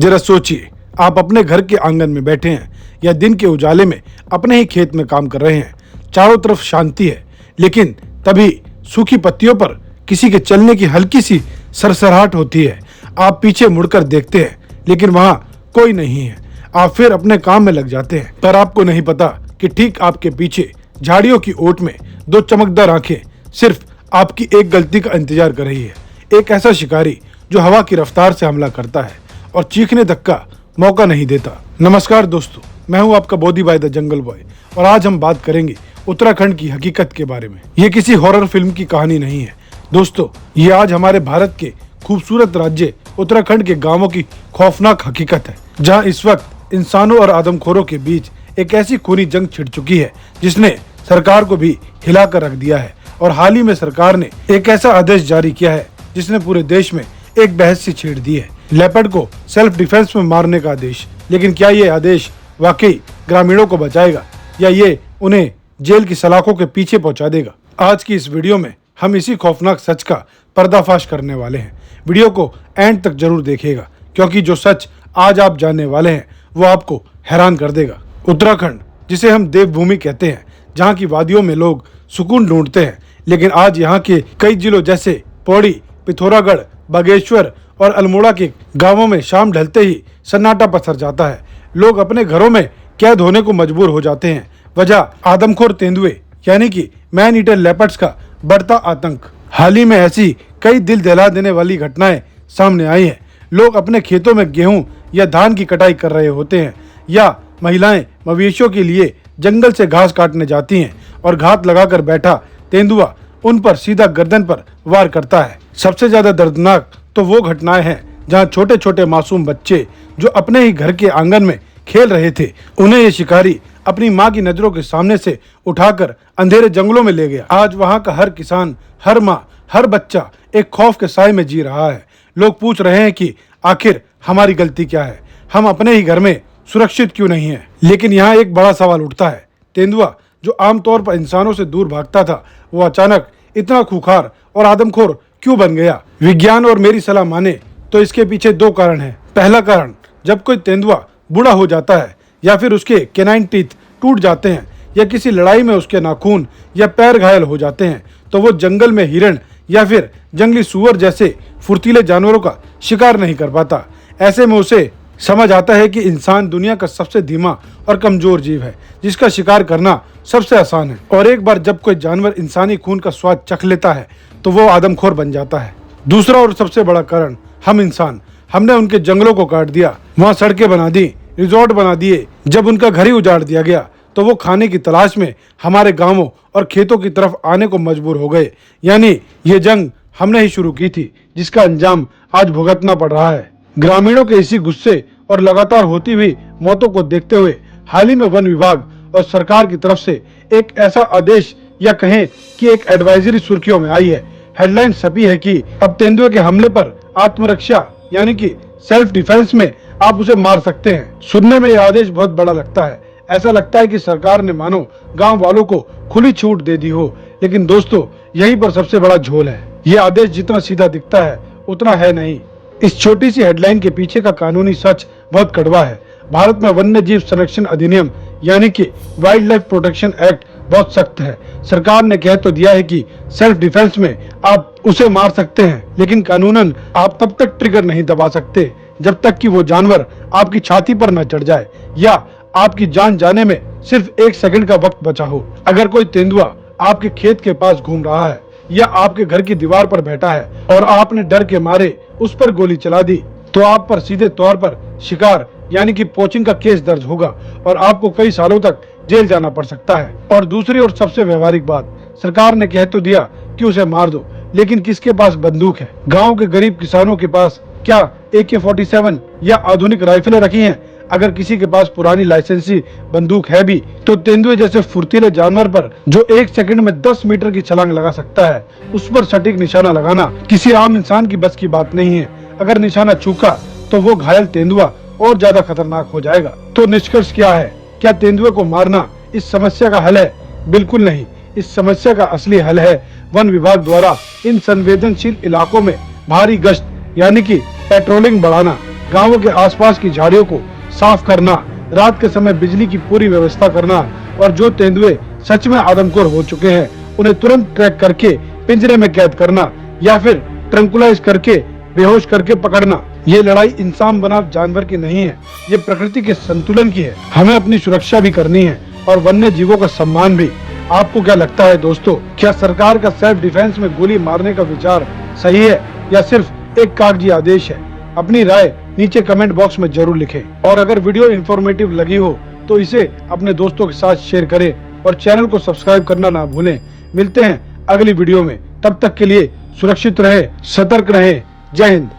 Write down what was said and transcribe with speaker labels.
Speaker 1: जरा सोचिए, आप अपने घर के आंगन में बैठे हैं या दिन के उजाले में अपने ही खेत में काम कर रहे हैं। चारों तरफ शांति है, लेकिन तभी सूखी पत्तियों पर किसी के चलने की हल्की सी सरसराहट होती है। आप पीछे मुड़कर देखते हैं, लेकिन वहां कोई नहीं है। आप फिर अपने काम में लग जाते हैं, पर आपको नहीं पता कि ठीक आपके पीछे झाड़ियों की ओट में दो चमकदार आंखें सिर्फ आपकी एक गलती का इंतजार कर रही है। एक ऐसा शिकारी जो हवा की रफ्तार से हमला करता है और चीखने तक का मौका नहीं देता। नमस्कार दोस्तों, मैं हूं आपका Bodhi by the jungle boy और आज हम बात करेंगे उत्तराखंड की हकीकत के बारे में। ये किसी हॉरर फिल्म की कहानी नहीं है दोस्तों, ये आज हमारे भारत के खूबसूरत राज्य उत्तराखंड के गांवों की खौफनाक हकीकत है, जहां इस वक्त इंसानों और आदमखोरों के बीच एक ऐसी खूनी जंग छिड़ चुकी है जिसने सरकार को भी हिलाकर रख दिया है। और हाल ही में सरकार ने एक ऐसा आदेश जारी किया है जिसने पूरे देश में एक बहस सी छेड़ दी है। लेपर्ड को सेल्फ डिफेंस में मारने का आदेश। लेकिन क्या ये आदेश वाकई ग्रामीणों को बचाएगा या ये उन्हें जेल की सलाखों के पीछे पहुंचा देगा? आज की इस वीडियो में हम इसी खौफनाक सच का पर्दाफाश करने वाले हैं। वीडियो को एंड तक जरूर देखिएगा, क्योंकि जो सच आज आप जानने वाले हैं वो आपको हैरान कर देगा। उत्तराखंड, जिसे हम देवभूमि कहते हैं, जहाँ की वादियों में लोग सुकून ढूंढते हैं, लेकिन आज यहाँ के कई जिलों जैसे पौड़ी, पिथौरागढ़, बागेश्वर और अल्मोड़ा के गांवों में शाम ढलते ही सन्नाटा पसर जाता है। लोग अपने घरों में कैद होने को मजबूर हो जाते हैं। वजह आदमखोर तेंदुए यानी कि मैन ईटर लेपर्ड्स का बढ़ता आतंक। हाल ही में ऐसी कई दिल दहला देने वाली घटनाएं सामने आई हैं। लोग अपने खेतों में गेहूं या धान की कटाई कर रहे होते हैं, या महिलाएं मवेशियों के लिए जंगल से घास काटने जाती हैं और घात लगाकर बैठा तेंदुआ उन पर सीधा गर्दन पर वार करता है। सबसे ज्यादा दर्दनाक तो वो घटनाएं हैं जहां छोटे छोटे मासूम बच्चे जो अपने ही घर के आंगन में खेल रहे थे, उन्हें ये शिकारी अपनी मां की नजरों के सामने से उठाकर अंधेरे जंगलों में ले गया। आज वहां का हर किसान, हर माँ, हर बच्चा एक खौफ के साए में जी रहा है। लोग पूछ रहे हैं कि आखिर हमारी गलती क्या है, हम अपने ही घर में सुरक्षित क्यों नहीं है? लेकिन यहाँ एक बड़ा सवाल उठता है, तेंदुआ जो आमतौर पर इंसानों से दूर भागता था, वो अचानक इतना खूंखार और आदमखोर क्यों बन गया? विज्ञान और मेरी सलाह माने तो इसके पीछे दो कारण हैं। पहला कारण, जब कोई तेंदुआ बूढ़ा हो जाता है या फिर उसके कैनाइन टीथ टूट जाते हैं या किसी लड़ाई में उसके नाखून या पैर घायल हो जाते हैं, तो वो जंगल में हिरण या फिर जंगली सूअर जैसे फुर्तीले जानवरों का शिकार नहीं कर पाता। ऐसे में उसे समझ आता है कि इंसान दुनिया का सबसे धीमा और कमजोर जीव है, जिसका शिकार करना सबसे आसान है। और एक बार जब कोई जानवर इंसानी खून का स्वाद चख लेता है तो वो आदमखोर बन जाता है। दूसरा और सबसे बड़ा कारण, हम इंसान, हमने उनके जंगलों को काट दिया, वहाँ सड़कें बना दी, रिजॉर्ट बना दिए। जब उनका घर ही उजाड़ दिया गया तो वो खाने की तलाश में हमारे गांवों और खेतों की तरफ आने को मजबूर हो गए। यानी ये जंग हमने ही शुरू की थी, जिसका अंजाम आज भुगतना पड़ रहा है। ग्रामीणों के इसी गुस्से और लगातार होती हुई मौतों को देखते हुए हाल ही में वन विभाग और सरकार की तरफ से एक ऐसा आदेश या कहें कि एक एडवाइजरी सुर्खियों में आई है। हेडलाइन छपी है कि अब तेंदुए के हमले पर आत्मरक्षा यानी कि सेल्फ डिफेंस में आप उसे मार सकते हैं। सुनने में यह आदेश बहुत बड़ा लगता है। ऐसा लगता है कि सरकार ने मानो गांव वालों को खुली छूट दे दी हो। लेकिन दोस्तों, यहीं पर सबसे बड़ा झोल है। ये आदेश जितना सीधा दिखता है उतना है नहीं। इस छोटी सी हेडलाइन के पीछे का कानूनी सच बहुत कड़वा है। भारत में वन्य जीव संरक्षण अधिनियम यानी कि वाइल्ड लाइफ प्रोटेक्शन एक्ट बहुत सख्त है। सरकार ने कह तो दिया है कि सेल्फ डिफेंस में आप उसे मार सकते हैं, लेकिन कानूनन आप तब तक ट्रिगर नहीं दबा सकते जब तक कि वो जानवर आपकी छाती पर न चढ़ जाए या आपकी जान जाने में सिर्फ 1 सेकंड का वक्त बचा हो। अगर कोई तेंदुआ आपके खेत के पास घूम रहा है या आपके घर की दीवार पर बैठा है और आपने डर के मारे उस पर गोली चला दी, तो आप पर सीधे तौर पर शिकार यानी कि पोचिंग का केस दर्ज होगा और आपको कई सालों तक जेल जाना पड़ सकता है। और दूसरी और सबसे व्यवहारिक बात, सरकार ने कह तो दिया कि उसे मार दो, लेकिन किसके पास बंदूक है? गांव के गरीब किसानों के पास क्या AK-47 या आधुनिक राइफलें रखी हैं? अगर किसी के पास पुरानी लाइसेंसी बंदूक है भी, तो तेंदुए जैसे फुर्तीले जानवर पर जो 1 सेकंड में 10 मीटर की छलांग लगा सकता है, उस पर सटीक निशाना लगाना किसी आम इंसान की बस की बात नहीं है। अगर निशाना चूका तो वो घायल तेंदुआ और ज्यादा खतरनाक हो जाएगा। तो निष्कर्ष क्या है? क्या तेंदुए को मारना इस समस्या का हल है? बिल्कुल नहीं। इस समस्या का असली हल है वन विभाग द्वारा इन संवेदनशील इलाकों में भारी गश्त यानी कि पेट्रोलिंग बढ़ाना। गांवों के आसपास की झाड़ियों को साफ करना, रात के समय बिजली की पूरी व्यवस्था करना और जो तेंदुए सच में आदमखोर हो चुके हैं उन्हें तुरंत ट्रैक करके पिंजरे में कैद करना या फिर ट्रंकुलाइज करके बेहोश करके पकड़ना। ये लड़ाई इंसान बनाम जानवर की नहीं है, ये प्रकृति के संतुलन की है। हमें अपनी सुरक्षा भी करनी है और वन्य जीवों का सम्मान भी। आपको क्या लगता है दोस्तों, क्या सरकार का सेल्फ डिफेंस में गोली मारने का विचार सही है या सिर्फ एक कागजी आदेश है? अपनी राय नीचे कमेंट बॉक्स में जरूर लिखें और अगर वीडियो इंफॉर्मेटिव लगी हो तो इसे अपने दोस्तों के साथ शेयर करें और चैनल को सब्सक्राइब करना ना भूलें। मिलते हैं अगली वीडियो में, तब तक के लिए सुरक्षित रहे, सतर्क रहे। जय हिंद।